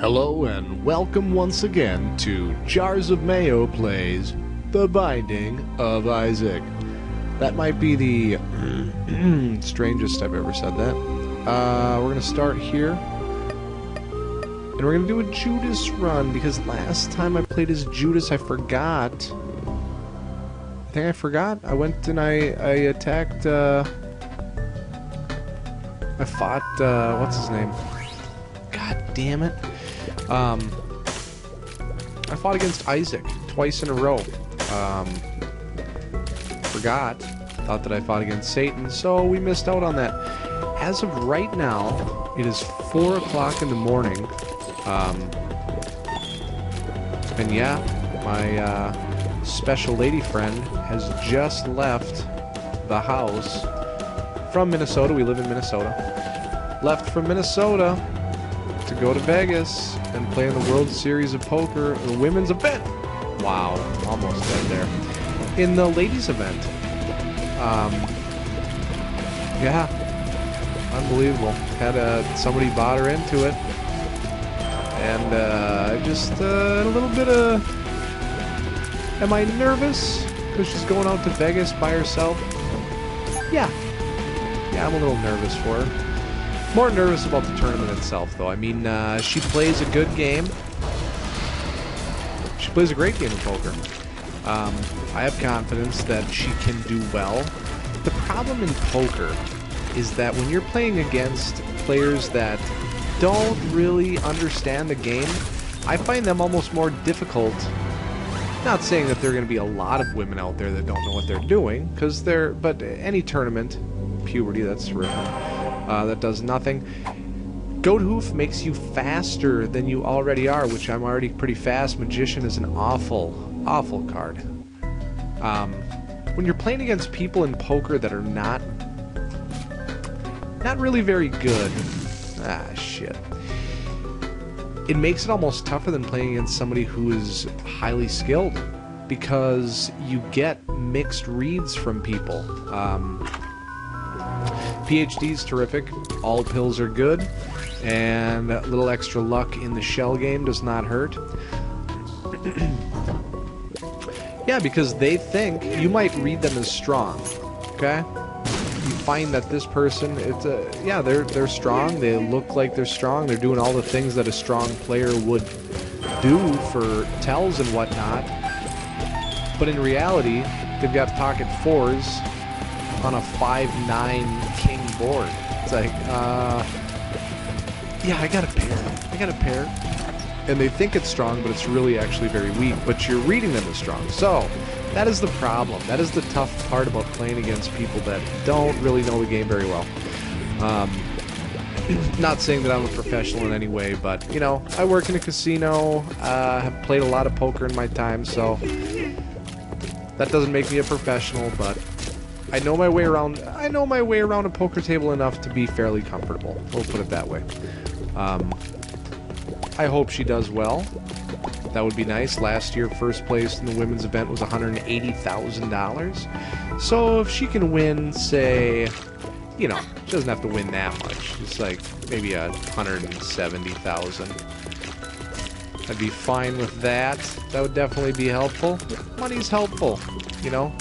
Hello and welcome once again to Jars of Mayo plays The Binding of Isaac. That might be the strangest I've ever said that. We're going to start here. And we're going to do a Judas run because last time I played as Judas I forgot. I think I forgot. I went and I attacked, I fought, what's his name? God damn it. I fought against Isaac twice in a row. Forgot. Thought that I fought against Satan, so we missed out on that. As of right now, it is 4 o'clock in the morning. And yeah, my special lady friend has just left the house from Minnesota. We live in Minnesota. Left from Minnesota to go to Vegas and play in the World Series of Poker, the women's event. Wow, almost dead there. In the ladies' event. Yeah, unbelievable. Had somebody bought her into it, and just a little bit of. Am I nervous because she's going out to Vegas by herself? Yeah, I'm a little nervous for her. More nervous about the tournament itself, though. I mean, she plays a good game. She plays a great game of poker. I have confidence that she can do well. The problem in poker is that when you're playing against players that don't really understand the game, I find them almost more difficult. Not saying that there are going to be a lot of women out there that don't know what they're doing, because but any tournament, puberty, that's terrific. That does nothing. Goat Hoof makes you faster than you already are, which I'm already pretty fast. Magician is an awful, awful card. When you're playing against people in poker that are not really very good, shit. It makes it almost tougher than playing against somebody who is highly skilled, because you get mixed reads from people. PhD's terrific, all pills are good, and a little extra luck in the shell game does not hurt. Yeah, because they think you might read them as strong, okay? You find that this person, yeah, they're strong, they look like they're strong, they're doing all the things that a strong player would do for tells and whatnot, but in reality, they've got pocket fours on a 5-9 king board. It's like, yeah, I got a pair. And they think it's strong, but it's really actually very weak, but you're reading them as strong. So, that is the problem. That is the tough part about playing against people that don't really know the game very well. Not saying that I'm a professional in any way, but, you know, I work in a casino, have played a lot of poker in my time, so that doesn't make me a professional, but I know my way around a poker table enough to be fairly comfortable. We'll put it that way. I hope she does well. That would be nice. Last year, first place in the women's event was $180,000. So if she can win, say, you know, she doesn't have to win that much. It's like maybe $170,000. I'd be fine with that. That would definitely be helpful. Money's helpful. You know,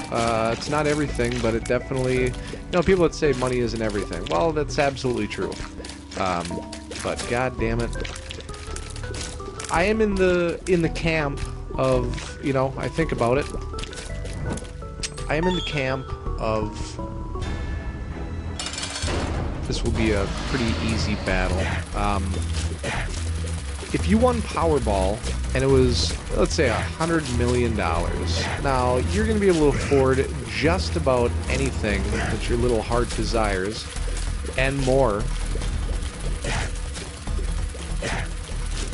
it's not everything, but it definitely, you know, people that say money isn't everything. Well, that's absolutely true. But god damn it. I am in the camp of, you know, I think about it. I am in the camp of this will be a pretty easy battle. If you won Powerball and it was, let's say, $100 million, now you're going to be able to afford just about anything that your little heart desires and more.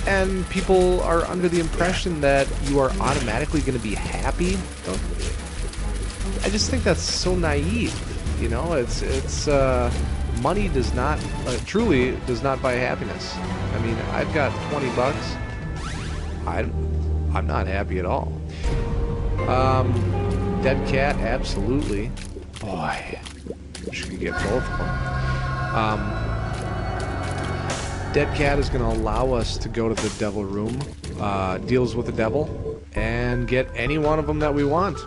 And people are under the impression that you are automatically going to be happy. I just think that's so naive. You know, it's money does not, truly does not buy happiness. I mean, I've got 20 bucks. I'm not happy at all. Dead cat, absolutely. Boy, wish we could get both of them. Dead Cat is going to allow us to go to the devil room, deals with the devil, and get any one of them that we want.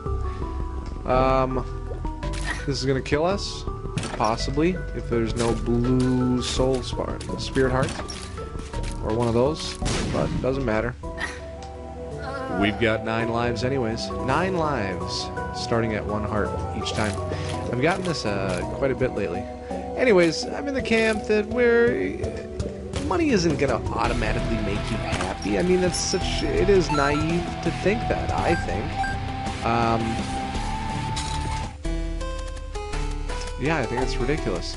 This is going to kill us, possibly, if there's no blue soul spirit heart, or one of those, but it doesn't matter. We've got 9 lives anyways. 9 lives, starting at 1 heart each time. I've gotten this quite a bit lately. Anyways, I'm in the camp that where money isn't going to automatically make you happy. I mean, it is naive to think that, I think. Yeah, I think it's ridiculous.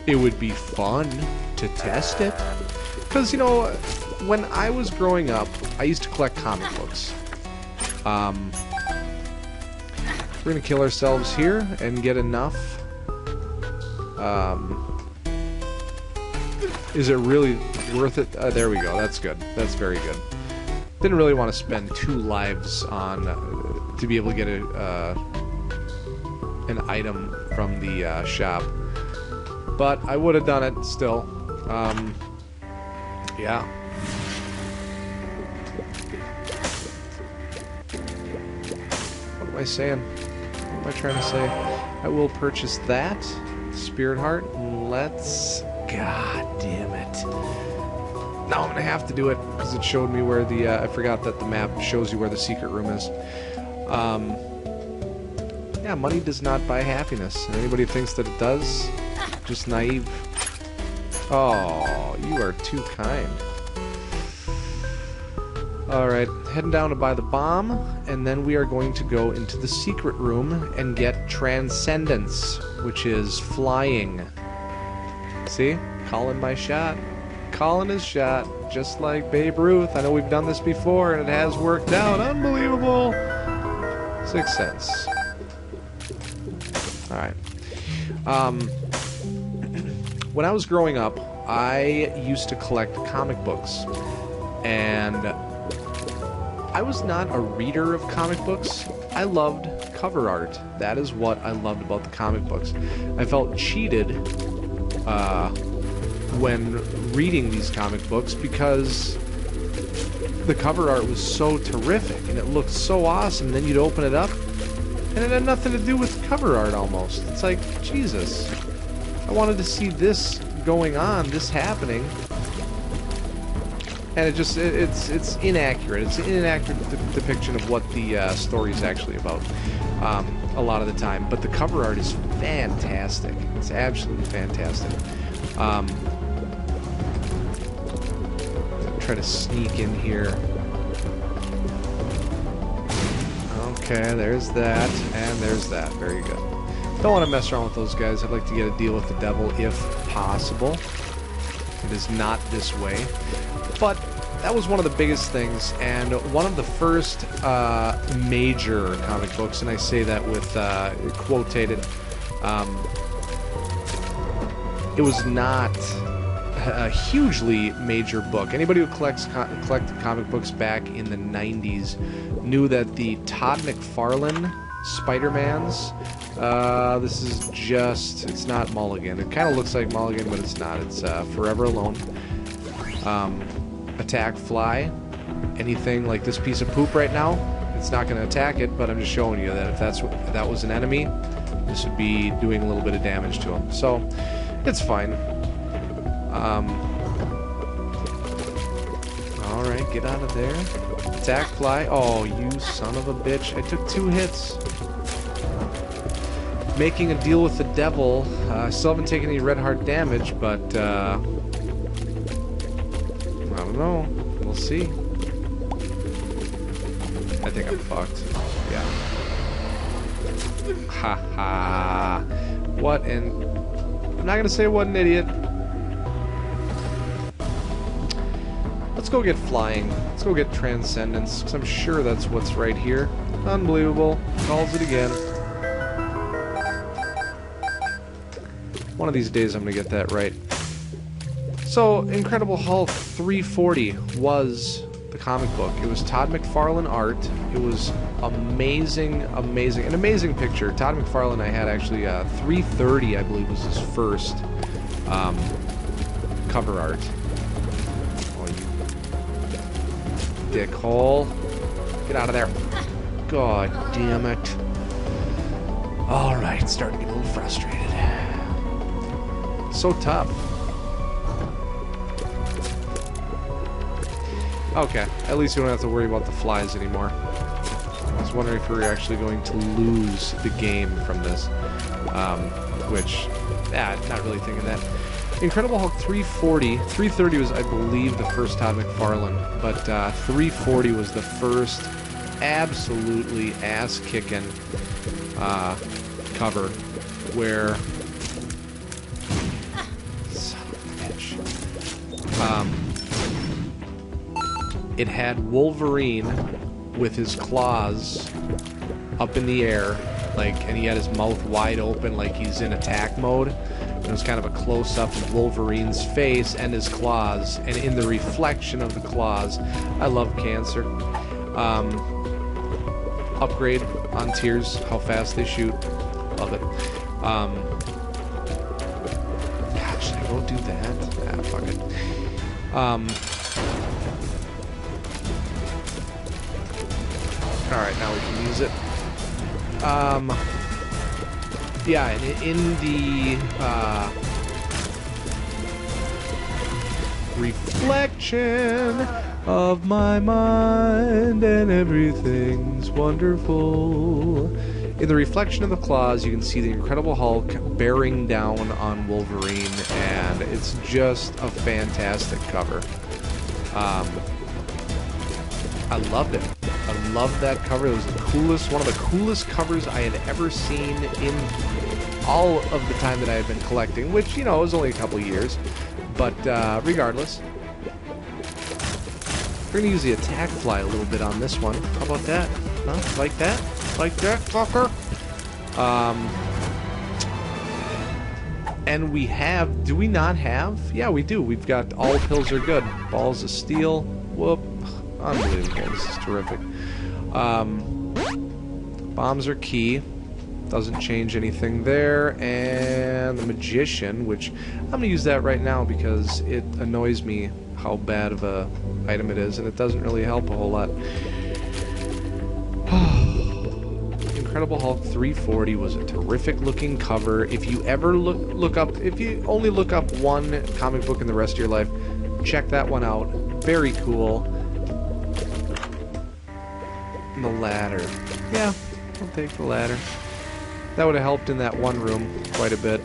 It would be fun to test it. Because, you know, when I was growing up, I used to collect comic books. We're going to kill ourselves here and get enough. Is it really worth it? There we go. That's good. That's very good. Didn't really want to spend 2 lives on to be able to get an item from the shop, but I would have done it still. Yeah. What am I saying? What am I trying to say? I will purchase that spirit heart. Let's. God damn it. Now I'm gonna have to do it because it showed me where the I forgot that the map shows you where the secret room is. Yeah, money does not buy happiness. And anybody who thinks that it does, just naive. Oh, you are too kind. Alright, heading down to buy the bomb, and then we are going to go into the secret room and get Transcendence, which is flying. See? Calling my shot. Calling his shot, just like Babe Ruth. I know we've done this before, and it has worked out. Unbelievable! 6 cents. Alright. When I was growing up, I used to collect comic books. And I was not a reader of comic books. I loved cover art. That is what I loved about the comic books. I felt cheated when reading these comic books because the cover art was so terrific and it looked so awesome. Then you'd open it up and it had nothing to do with cover art almost. It's like, Jesus, I wanted to see this going on, this happening. And it's inaccurate. It's an inaccurate depiction of what the story is actually about a lot of the time. But the cover art is fantastic. It's absolutely fantastic. Try to sneak in here. Okay, there's that, and there's that. Very good. Don't want to mess around with those guys. I'd like to get a deal with the devil if possible. It is not this way. But that was one of the biggest things, and one of the first major comic books, and I say that with quotated. It was not a hugely major book. Anybody who collected comic books back in the 90s knew that the Todd McFarlane Spider-Mans, this is just, it's not Mulligan. It kind of looks like Mulligan, but it's not. It's Forever Alone. Attack Fly. Anything like this piece of poop right now, it's not going to attack it, but I'm just showing you that if that was an enemy, this would be doing a little bit of damage to him. So, it's fine. Alright, get out of there. Attack Fly. Oh, you son of a bitch. I took 2 hits. Making a deal with the devil. I still haven't taken any red heart damage, but, I don't know. We'll see. I think I'm fucked. Yeah. Ha ha. What an... I'm not gonna say what an idiot. Let's go get flying. Let's go get Transcendence, because I'm sure that's what's right here. Unbelievable. Calls it again. One of these days I'm going to get that right. So, Incredible Hulk 340 was the comic book. It was Todd McFarlane art. It was amazing, amazing. An amazing picture. Todd McFarlane I had actually 330, I believe, was his first cover art. Oh, you dickhole. Get out of there. God damn it. Alright, starting to get a little frustrated. So tough. Okay, at least you don't have to worry about the flies anymore. I was wondering if we were actually going to lose the game from this. Which, not really thinking that. Incredible Hulk 340. 330 was, I believe, the first Todd McFarlane, but 340 was the first absolutely ass-kicking cover where... Son of a bitch. It had Wolverine with his claws up in the air, like, and he had his mouth wide open like he's in attack mode. It was kind of a close-up of Wolverine's face and his claws, and in the reflection of the claws, I love Cancer. Upgrade on tiers, how fast they shoot, love it. God, should I go do that? Ah, fuck it. Alright, now we can use it. Yeah, in the reflection of my mind and everything's wonderful. In the reflection of the claws, you can see the Incredible Hulk bearing down on Wolverine, and it's just a fantastic cover. I loved it. I loved that cover. It was the coolest, one of the coolest covers I had ever seen in all of the time that I had been collecting, which, you know, was only a couple years. But regardless, we're going to use the attack fly a little bit on this one. How about that? Huh? Like that? Like that, fucker? And we have... Do we not have? Yeah, we do. We've got all pills are good. Balls of steel. Whoop. Unbelievable. This is terrific. Bombs are key. Doesn't change anything there. And the Magician, which I'm going to use that right now because it annoys me how bad of a item it is, and it doesn't really help a whole lot. Incredible Hulk 340 was a terrific looking cover. If you ever if you only look up one comic book in the rest of your life, check that one out. Very cool. And the ladder. Yeah, I'll take the ladder. That would have helped in that one room quite a bit.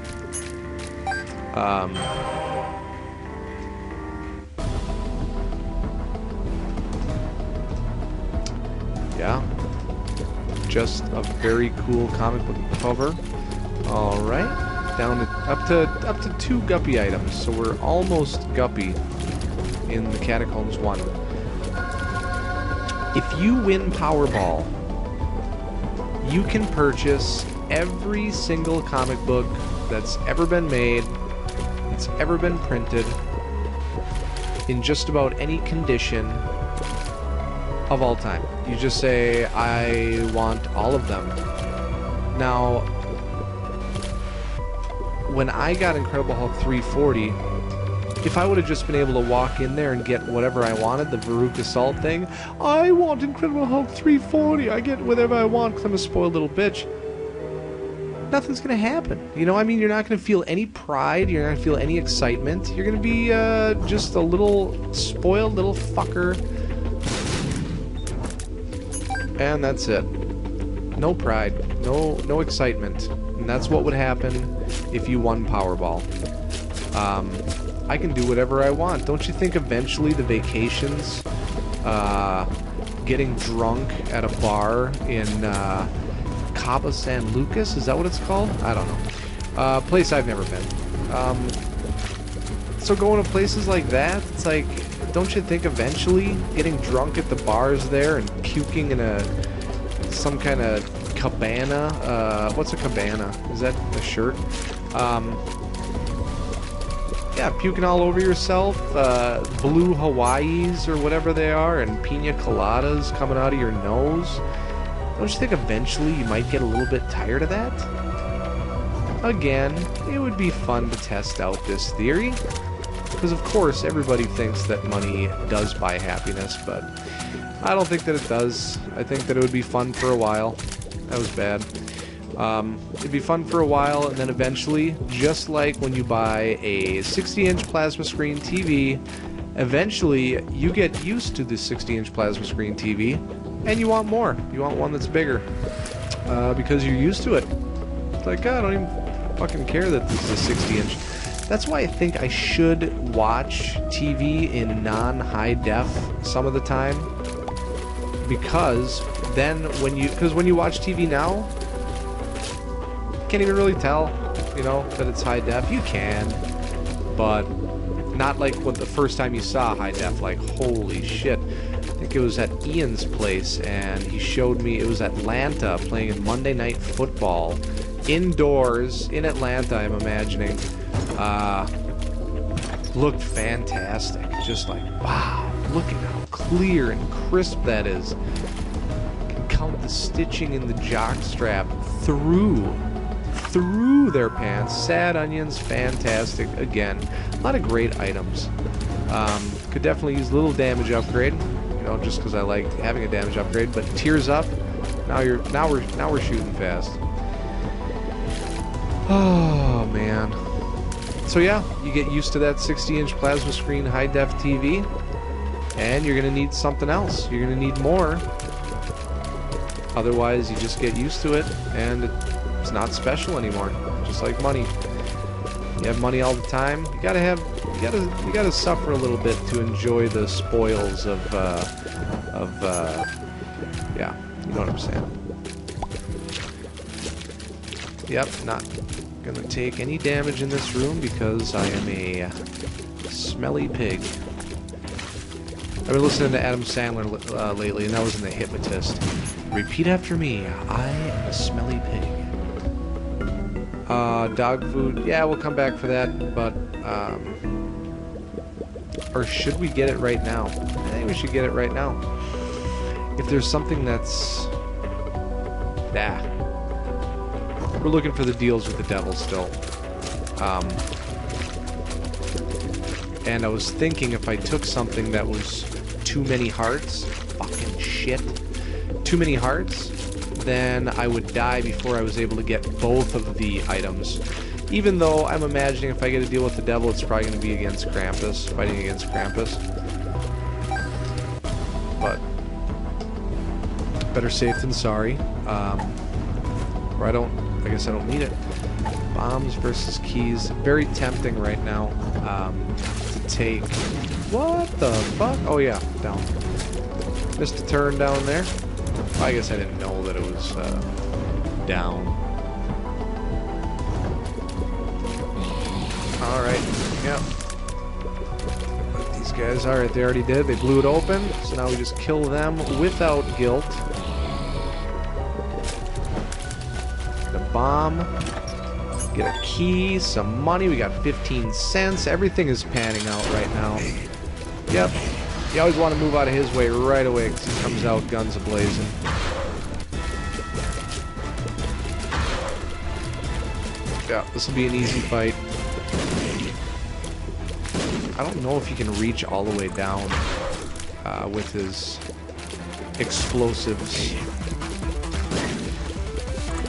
Yeah. Just a very cool comic book cover. Alright. Down to up to 2 Guppy items. So we're almost Guppy in the Catacombs 1. If you win Powerball, you can purchase every single comic book that's ever been made, that's ever been printed, in just about any condition of all time. You just say, I want all of them. Now, when I got Incredible Hulk 340, if I would have just been able to walk in there and get whatever I wanted, the Veruca Salt thing, I want Incredible Hulk 340, I get whatever I want because I'm a spoiled little bitch, nothing's going to happen. You know, I mean, you're not going to feel any pride, you're not going to feel any excitement, you're going to be just a little spoiled little fucker. And that's it. No pride, no excitement. And that's what would happen if you won Powerball. I can do whatever I want. Don't you think eventually the vacations, getting drunk at a bar in Cabo San Lucas, is that what it's called? I don't know. Place I've never been. So going to places like that, it's like, don't you think eventually getting drunk at the bars there and puking in some kind of cabana, what's a cabana? Is that a shirt? Yeah, puking all over yourself, blue Hawaiis or whatever they are, and pina coladas coming out of your nose. Don't you think eventually you might get a little bit tired of that? Again, it would be fun to test out this theory. Because, of course, everybody thinks that money does buy happiness, but I don't think that it does. I think that it would be fun for a while. That was bad. It'd be fun for a while, and then eventually, just like when you buy a 60-inch plasma screen TV, eventually you get used to the 60-inch plasma screen TV, and you want more. You want one that's bigger, because you're used to it. It's like, God, I don't even fucking care that this is a 60-inch. That's why I think I should watch TV in non-high def some of the time, because then when you watch TV now, you can't even really tell, you know, that it's high def. You can, but not like when the first time you saw high def, like, holy shit. I think it was at Ian's place, and he showed me, it was Atlanta, playing in Monday Night Football, indoors, in Atlanta, I'm imagining. Looked fantastic. Just like, wow, look at how clear and crisp that is. Can count the stitching in the jock strap through their pants. Sad Onions, fantastic. Again, a lot of great items. Could definitely use a little damage upgrade, you know, just because I like having a damage upgrade. But Tears Up, now we're shooting fast. Oh man. So yeah, you get used to that 60-inch plasma screen high-def TV, and you're going to need something else. You're going to need more. Otherwise, you just get used to it, and it's not special anymore. Just like money. You have money all the time. You gotta suffer a little bit to enjoy the spoils of yeah, you know what I'm saying. Yep, not gonna take any damage in this room because I am a smelly pig. I've been listening to Adam Sandler lately, and that was in The Hypnotist. Repeat after me. I am a smelly pig. Dog food. Yeah, we'll come back for that, but, or should we get it right now? I think we should get it right now. If there's something that's... Nah. We're looking for the deals with the devil still. And I was thinking if I took something that was too many hearts, fucking shit, too many hearts, then I would die before I was able to get both of the items. Even though I'm imagining if I get a deal with the devil, it's probably going to be against Krampus, fighting against Krampus. But better safe than sorry. Or I guess I don't need it. Bombs versus keys. Very tempting right now to take. What the fuck? Oh yeah, down. Missed a turn down there. Well, I guess I didn't know that it was down. Alright, yep. These guys, alright, they already did. They blew it open, so now we just kill them without guilt. Bomb, get a key, some money, we got 15 cents, everything is panning out right now. Yep, you always want to move out of his way right away because he comes out guns a-blazing. Yeah, this will be an easy fight. I don't know if he can reach all the way down with his explosives.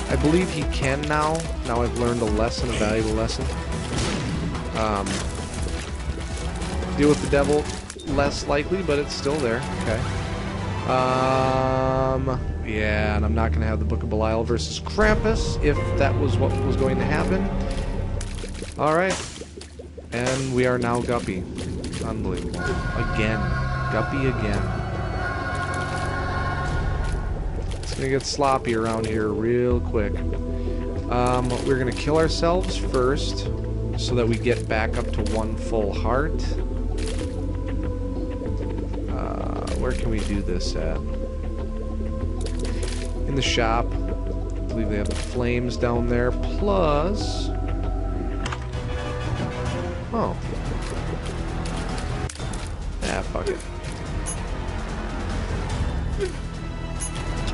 I believe he can now. Now I've learned a lesson, a valuable lesson. Deal with the devil, less likely, but it's still there. Okay. Yeah, and I'm not going to have the Book of Belial versus Krampus, if that was what was going to happen. Alright. And we are now Guppy. Unbelievable. Again. Guppy again. It's gonna get sloppy around here real quick. We're gonna kill ourselves first so that we get back up to 1 full heart. Where can we do this at? In the shop. I believe they have the flames down there. Plus... Oh. Ah, fuck it.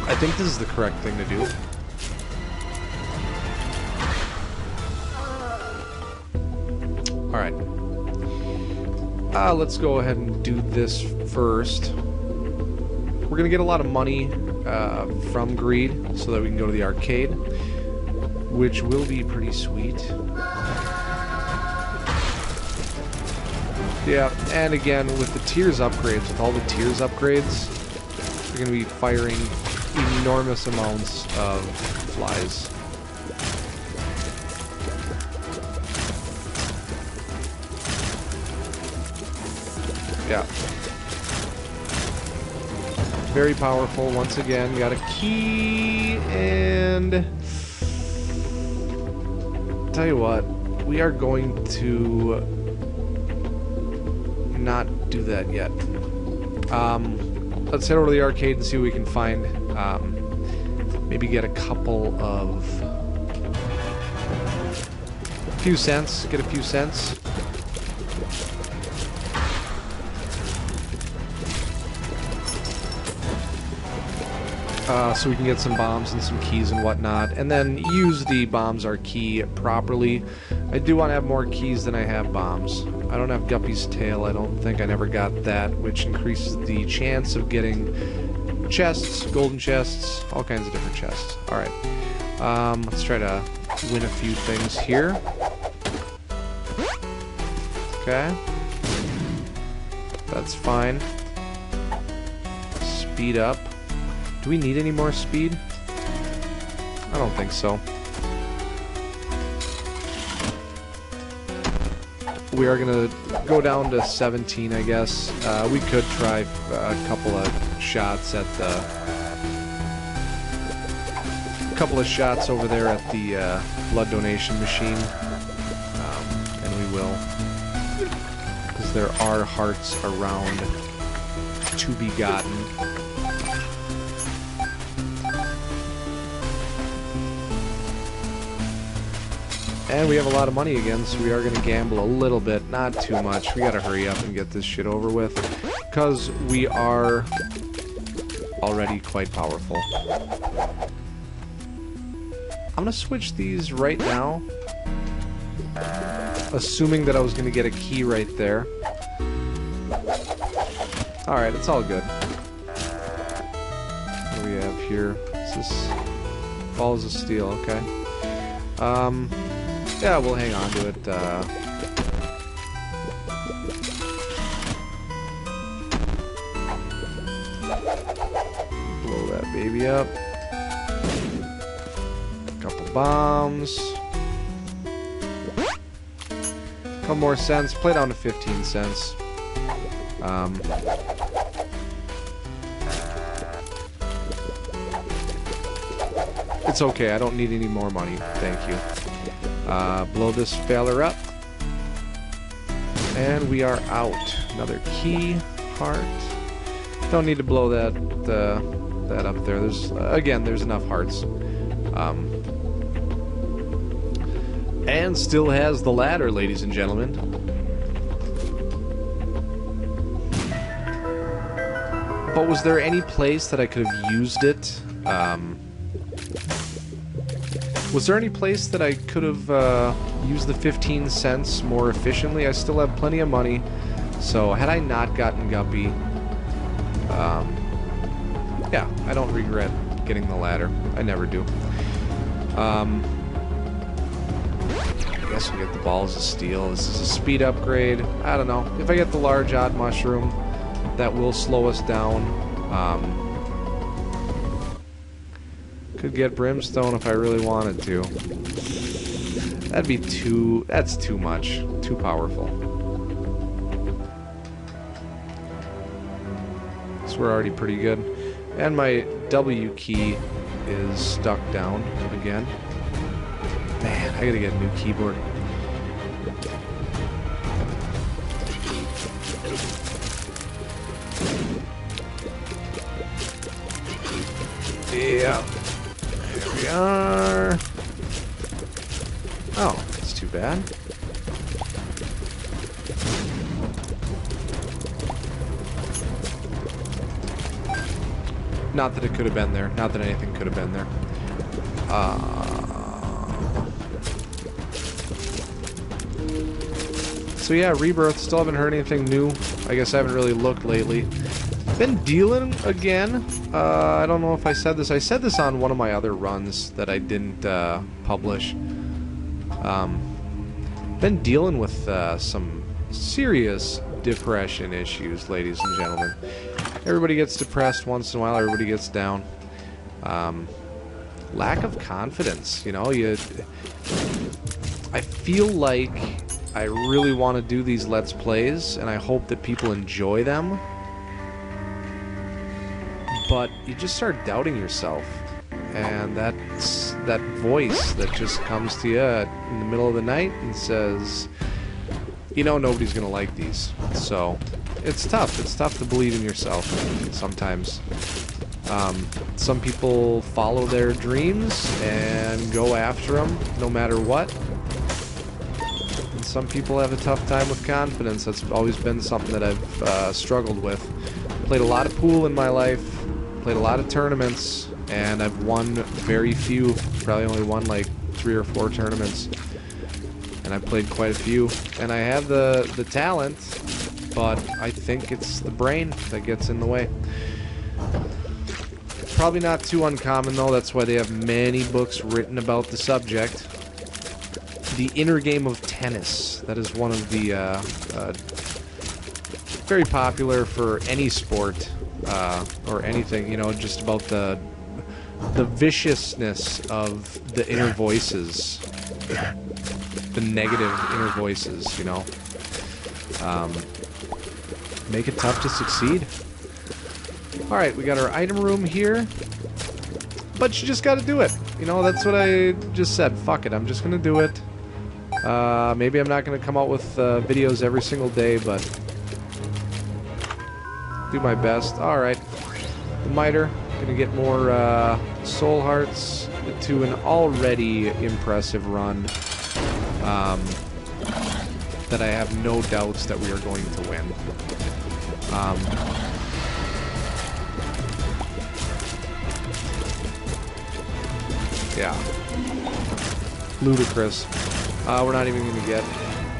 I think this is the correct thing to do. Alright. Let's go ahead and do this first. We're going to get a lot of money from greed so that we can go to the arcade, which will be pretty sweet. Yeah, and again, with the tiers upgrades, with all the tiers upgrades, we're going to be firing enormous amounts of flies. Yeah. Very powerful. Once again, got a key, and tell you what, we are going to not do that yet. Let's head over to the arcade and see what we can find. Maybe get a couple of few cents. Get a few cents. So we can get some bombs and some keys and whatnot, and then use the bombs our key properly. I do want to have more keys than I have bombs. I don't have Guppy's tail. I don't think I never got that, which increases the chance of getting chests, golden chests, all kinds of different chests. Alright, let's try to win a few things here. Okay, that's fine. Speed up. Do we need any more speed? I don't think so. We are going to go down to 17, I guess. We could try a couple of shots at the... over there at the blood donation machine. And we will. Because there are hearts around to be gotten. And we have a lot of money again, so we are going to gamble a little bit. Not too much. We got to hurry up and get this shit over with, because we are already quite powerful. I'm going to switch these right now, assuming that I was going to get a key right there. Alright, it's all good. What do we have here? Is this balls of steel? Okay. Yeah, we'll hang on to it. Blow that baby up. Couple bombs. Couple more cents. Play down to 15 cents. It's okay. I don't need any more money. Thank you. Blow this feller up, and we are out. Another key, heart. Don't need to blow that up there. There's again, there's enough hearts, and still has the ladder, ladies and gentlemen. But was there any place that I could have used it? Was there any place that I could have used the 15 cents more efficiently? I still have plenty of money, so had I not gotten Guppy, yeah, I don't regret getting the ladder. I never do. I guess we'll get the balls of steel. This is a speed upgrade. I don't know. If I get the large odd mushroom, that will slow us down. Could get brimstone if I really wanted to. That'd be that's too much. Too powerful. So we're already pretty good. And my W key is stuck down again. Man, I gotta get a new keyboard. Yeah. There we are. Oh, that's too bad. Not that it could have been there. Not that anything could have been there. Let's So yeah, Rebirth. Still haven't heard anything new. I guess I haven't really looked lately. Been dealing again. I don't know if I said this. I said this on one of my other runs that I didn't publish. Been dealing with some serious depression issues, ladies and gentlemen. Everybody gets depressed once in a while. Everybody gets down. Lack of confidence. You know, I feel like I really want to do these Let's Plays, and I hope that people enjoy them. But you just start doubting yourself, and that's that voice that just comes to you in the middle of the night and says, you know, nobody's gonna like these. So it's tough. It's tough to believe in yourself sometimes. Some people follow their dreams and go after them no matter what. And some people have a tough time with confidence. That's always been something that I've struggled with. Played a lot of pool in my life. Played a lot of tournaments, and I've won very few. Probably only won like 3 or 4 tournaments, and I've played quite a few. And I have the talent, but I think it's the brain that gets in the way. Probably not too uncommon though. That's why they have many books written about the subject. The inner game of tennis. That is one of the very popular for any sport. Or anything, you know, just about the viciousness of the inner voices, the negative inner voices, you know. Make it tough to succeed. Alright, we got our item room here, but you just gotta do it. You know, that's what I just said. Fuck it, I'm just gonna do it. Maybe I'm not gonna come out with videos every single day, but do my best. Alright. The miter. Gonna get more soul hearts to an already impressive run. That I have no doubts that we are going to win. Yeah. Ludicrous. We're not even gonna get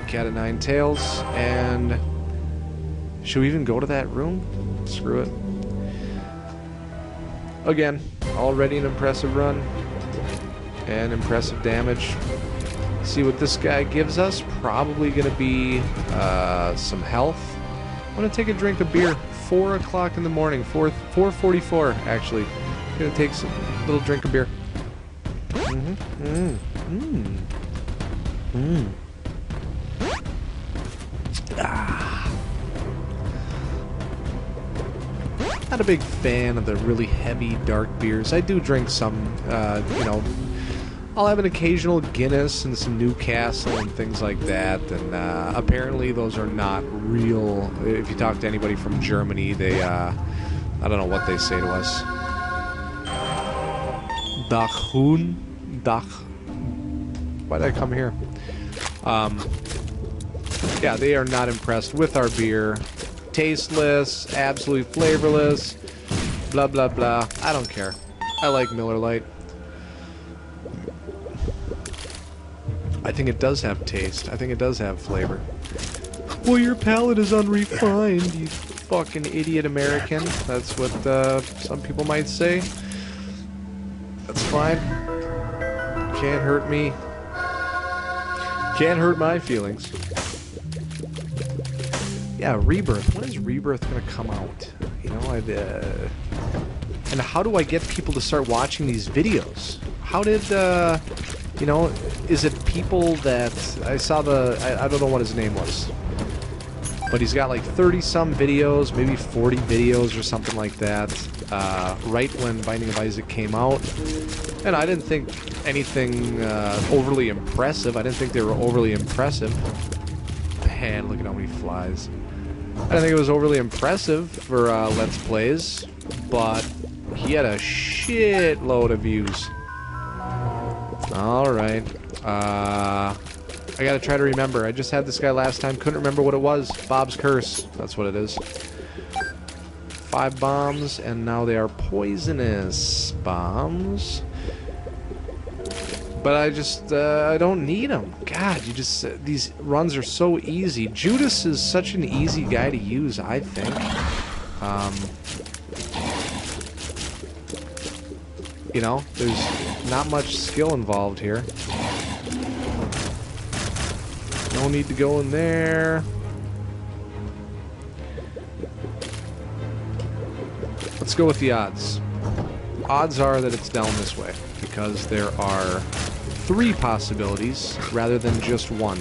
Cat of Nine Tails, and should we even go to that room? Screw it. Again, already an impressive run. And impressive damage. See what this guy gives us. Probably going to be some health. I'm going to take a drink of beer. 4 o'clock in the morning. 4:44, actually. Going to take some little drink of beer. Not a big fan of the really heavy, dark beers. I do drink some, you know, I'll have an occasional Guinness and some Newcastle and things like that, and apparently those are not real. If you talk to anybody from Germany, they, I don't know what they say to us. Dachhuhn? Why did I come here? Yeah, they are not impressed with our beer. Tasteless, absolutely flavorless, blah blah blah. I don't care. I like Miller Lite. I think it does have taste. I think it does have flavor. Well, your palate is unrefined, you fucking idiot American. That's what some people might say. That's fine. Can't hurt me. Can't hurt my feelings. Yeah, Rebirth. When is Rebirth gonna come out? You know, and how do I get people to start watching these videos? How did, you know, is it people that... I saw I don't know what his name was. But he's got like 30-some videos, maybe 40 videos or something like that, right when Binding of Isaac came out. And I didn't think anything overly impressive. I didn't think they were overly impressive. Man, look at how many flies. I didn't think it was overly impressive for Let's Plays, but he had a shitload of views. Alright. I gotta try to remember. I just had this guy last time, couldn't remember what it was. Bob's Curse. That's what it is. 5 bombs, and now they are poisonous bombs. But I just, I don't need them. God, you just, these runs are so easy. Judas is such an easy guy to use, I think. You know, there's not much skill involved here. No need to go in there. Let's go with the odds. Odds are that it's down this way, because there are 3 possibilities rather than just 1.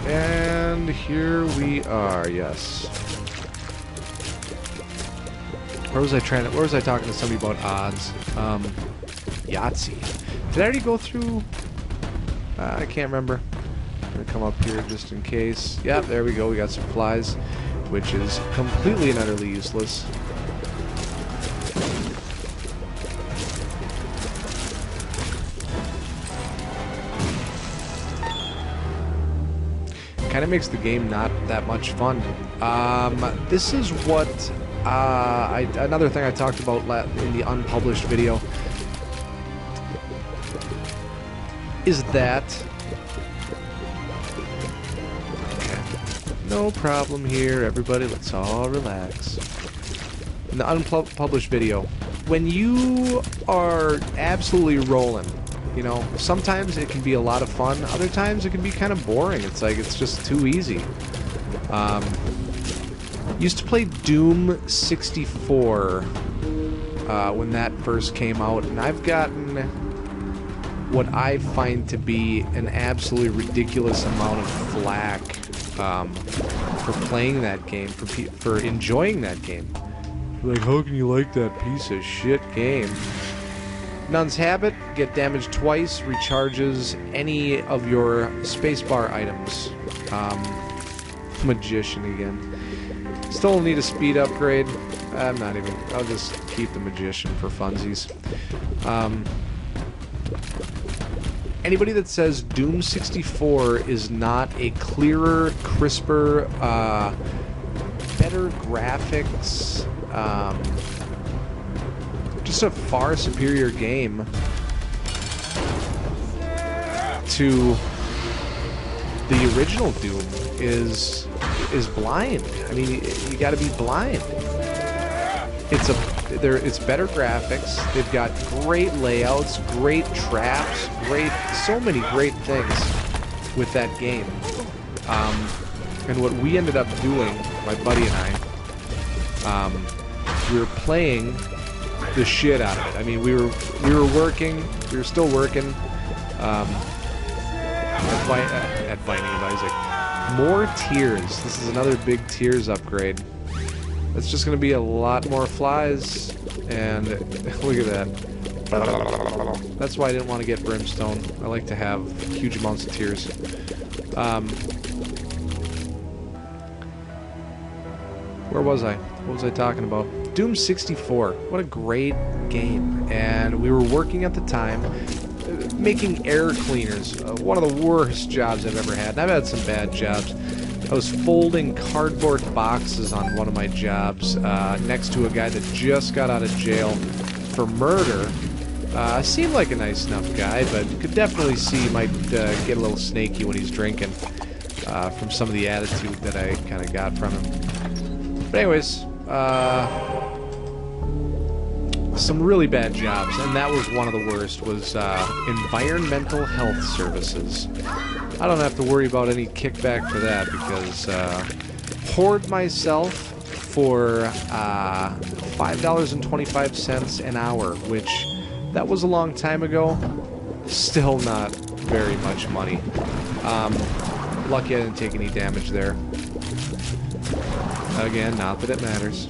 And here we are, yes. Where was I talking to somebody about odds? Yahtzee. Did I already go through? I can't remember. I'm gonna come up here just in case. Yeah, there we go. We got supplies, which is completely and utterly useless. Kind of makes the game not that much fun. This is what another thing I talked about in the unpublished video is that no problem here, everybody. Let's all relax. In the unpublished video, when you are absolutely rolling, you know, sometimes it can be a lot of fun. Other times it can be kind of boring. It's like it's just too easy. Used to play Doom 64 when that first came out, and I've gotten what I find to be an absolutely ridiculous amount of flack for playing that game, for enjoying that game. Like, how can you like that piece of shit game? Nun's Habit, get damaged twice, recharges any of your spacebar items. Magician again. Still need a speed upgrade. I'm not even. I'll just keep the Magician for funsies. Anybody that says Doom 64 is not a clearer, crisper, better graphics, just a far superior game to the original Doom is blind. I mean, you got to be blind. It's better graphics. They've got great layouts, great traps, so many great things with that game. And what we ended up doing, my buddy and I, we were playing the shit out of it. I mean, we were working. We were still working at Binding of Isaac. More tiers. This is another big tiers upgrade. It's just going to be a lot more flies, and look at that. That's why I didn't want to get Brimstone. I like to have huge amounts of tiers. Where was I? What was I talking about? Doom 64. What a great game. And we were working at the time, making air cleaners. One of the worst jobs I've ever had. And I've had some bad jobs. I was folding cardboard boxes on one of my jobs next to a guy that just got out of jail for murder. Seemed like a nice enough guy, but you could definitely see he might get a little snaky when he's drinking from some of the attitude that I kind of got from him. But anyways, some really bad jobs, and that was one of the worst, was environmental health services. I don't have to worry about any kickback for that because poured myself for $5.25 an hour, which that was a long time ago. Still not very much money. Lucky I didn't take any damage there. Again, not that it matters.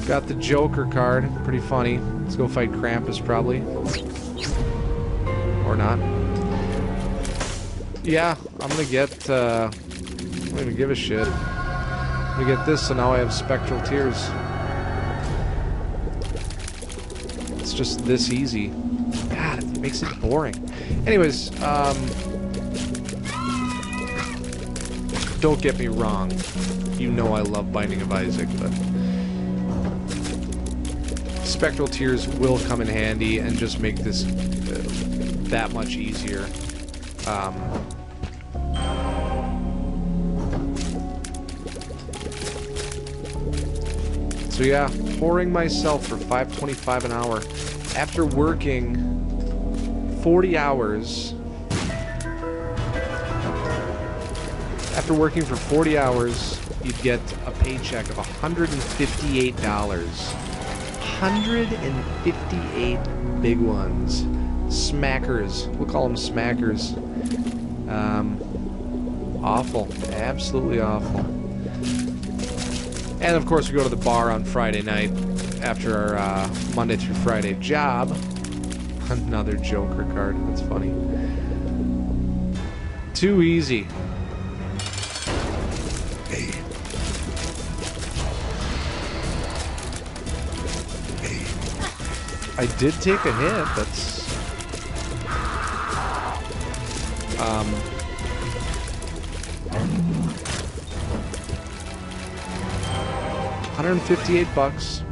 Got the Joker card. Pretty funny. Let's go fight Krampus, probably. Or not. Yeah, I'm gonna get, I'm gonna give a shit. I'm gonna get this, so now I have Spectral Tears. It's just this easy. God, it makes it boring. Anyways, Don't get me wrong. You know I love Binding of Isaac, but Spectral Tears will come in handy and just make this that much easier. So yeah, whoring myself for $5.25 an hour after working 40 hours. After working for 40 hours, you'd get a paycheck of $158. 158 big ones. Smackers. We'll call them smackers. Awful. Absolutely awful. And of course we go to the bar on Friday night after our Monday through Friday job. Another Joker card. That's funny. Too easy. I did take a hit. That's $158,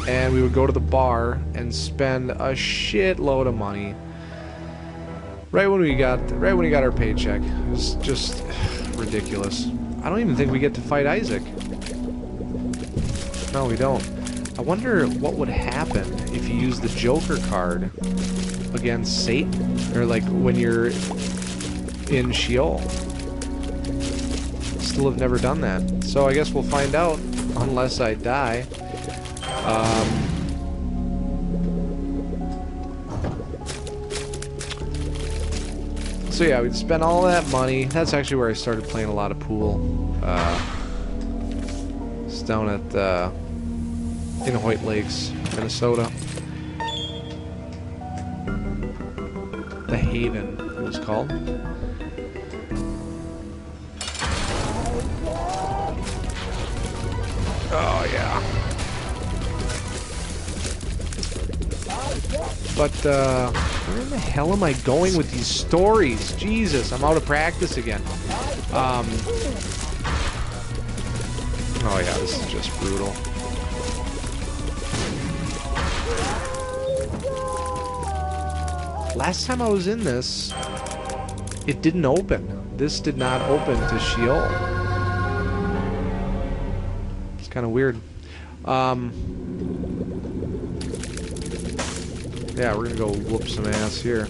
and we would go to the bar and spend a shitload of money right when we got our paycheck. It was just ridiculous. I don't even think we get to fight Isaac. No, we don't. I wonder what would happen if you use the Joker card against Satan, or like when you're in Sheol. Still have never done that, so I guess we'll find out unless I die. So yeah, we'd spend all that money. That's actually where I started playing a lot of pool. It's down at in Hoyt Lakes, Minnesota. The Haven, it was called. Oh, yeah. But, where in the hell am I going with these stories? Jesus, I'm out of practice again. Oh, yeah, this is just brutal. Last time I was in this, it didn't open. This did not open to Sheol. It's kind of weird. Yeah, we're gonna go whoop some ass here.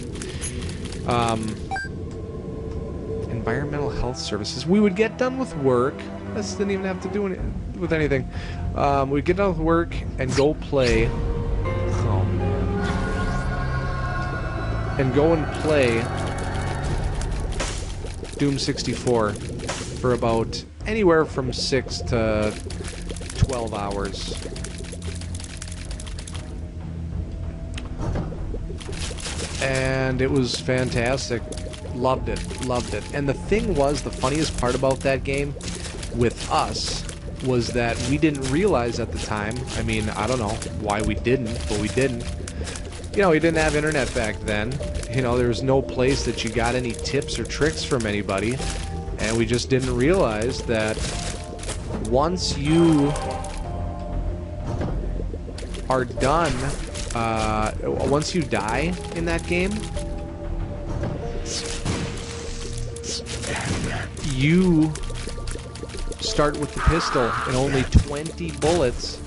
Environmental health services. We would get done with work. This didn't even have to do with anything. We'd get done with work and go play. Oh man. And go and play Doom 64 for about anywhere from 6 to 12 hours. And it was fantastic. Loved it. Loved it. And the thing was, the funniest part about that game with us was that we didn't realize at the time, I mean, I don't know why we didn't, but we didn't. You know, we didn't have internet back then. You know, there was no place that you got any tips or tricks from anybody. And we just didn't realize that once you are done, once you die in that game, you start with the pistol and only 20 bullets.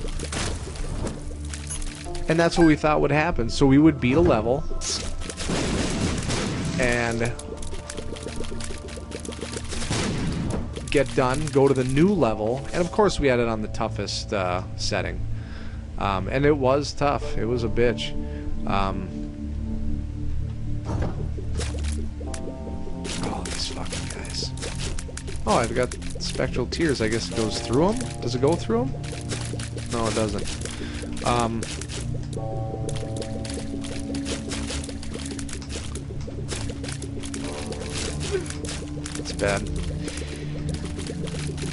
And that's what we thought would happen. So we would beat a level and get done, go to the new level, and of course we had it on the toughest setting. And it was tough. It was a bitch. Oh, these fucking guys. Oh, I've got Spectral Tears. I guess it goes through them? Does it go through them? No, it doesn't. It's bad.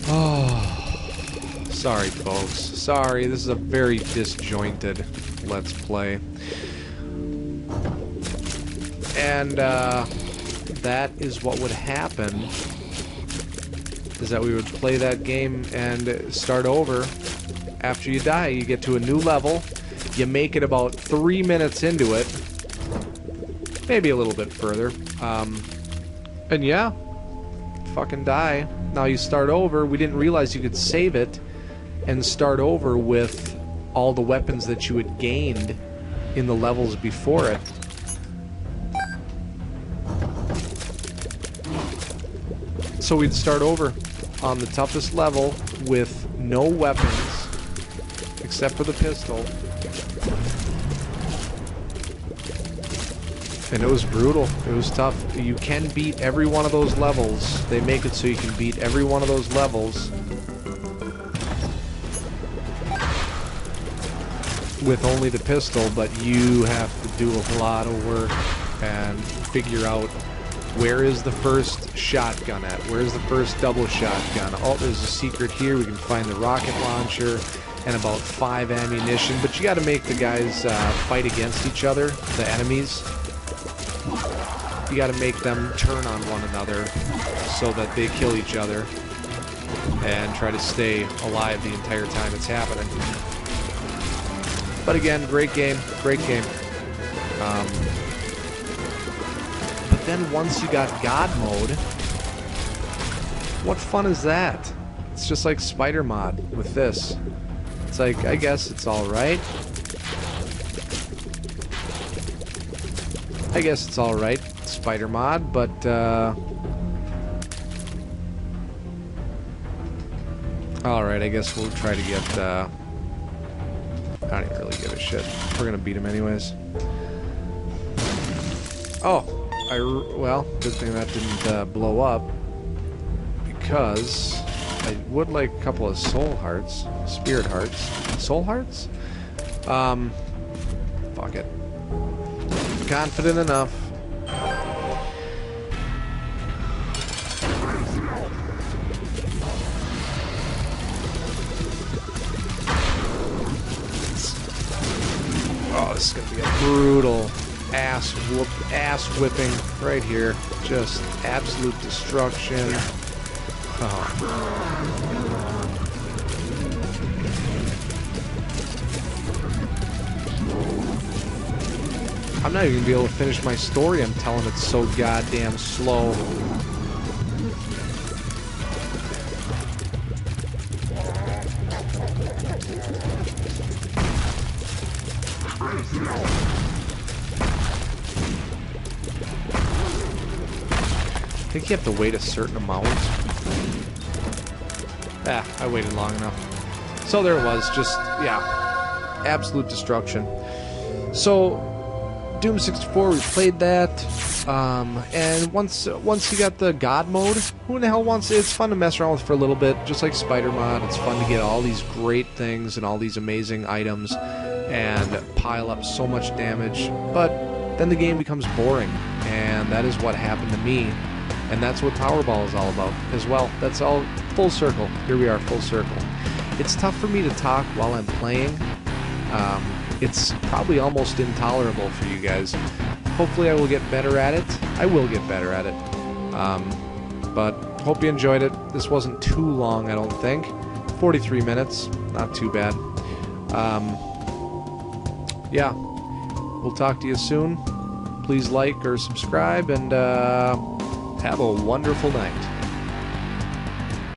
Oh. Sorry, folks. Sorry, this is a very disjointed Let's Play. And, that is what would happen is that we would play that game and start over after you die. You get to a new level, you make it about 3 minutes into it, maybe a little bit further, and yeah, fucking die. Now you start over. We didn't realize you could save it and start over with all the weapons that you had gained in the levels before it. So we'd start over on the toughest level with no weapons except for the pistol. And it was brutal. It was tough. You can beat every one of those levels. They make it so you can beat every one of those levels with only the pistol, but you have to do a lot of work and figure out where is the first shotgun at? Where is the first double shotgun? Oh, there's a secret here. We can find the rocket launcher and about 5 ammunition, but you got to make the guys fight against each other, the enemies. You got to make them turn on one another so that they kill each other and try to stay alive the entire time it's happening. But again, great game, great game. But then once you got God mode, what fun is that? It's just like Spider Mod with this. It's like, I guess it's alright. I guess it's alright, Spider Mod, but alright, I guess we'll try to get I don't even really give a shit. We're gonna beat him anyways. Oh, well, good thing that didn't blow up, because I would like a couple of soul hearts, spirit hearts, soul hearts. Fuck it. Confident enough. Oh, this is gonna be a brutal ass whipping right here. Just absolute destruction. Oh. I'm not even gonna be able to finish my story. I'm telling it's so goddamn slow. I think you have to wait a certain amount. Ah, I waited long enough. So there it was, just, yeah, absolute destruction. So, Doom 64, we played that, and once you got the God mode, who in the hell wants it? It's fun to mess around with for a little bit, just like Spider Mod. It's fun to get all these great things and all these amazing items and pile up so much damage, but then the game becomes boring, and that is what happened to me. And that's what Powerball is all about as well. That's all full circle. Here we are, full circle. It's tough for me to talk while I'm playing. It's probably almost intolerable for you guys. Hopefully I will get better at it. I will get better at it. But hope you enjoyed it. This wasn't too long, I don't think. 43 minutes. Not too bad. Yeah. We'll talk to you soon. Please like or subscribe, and have a wonderful night.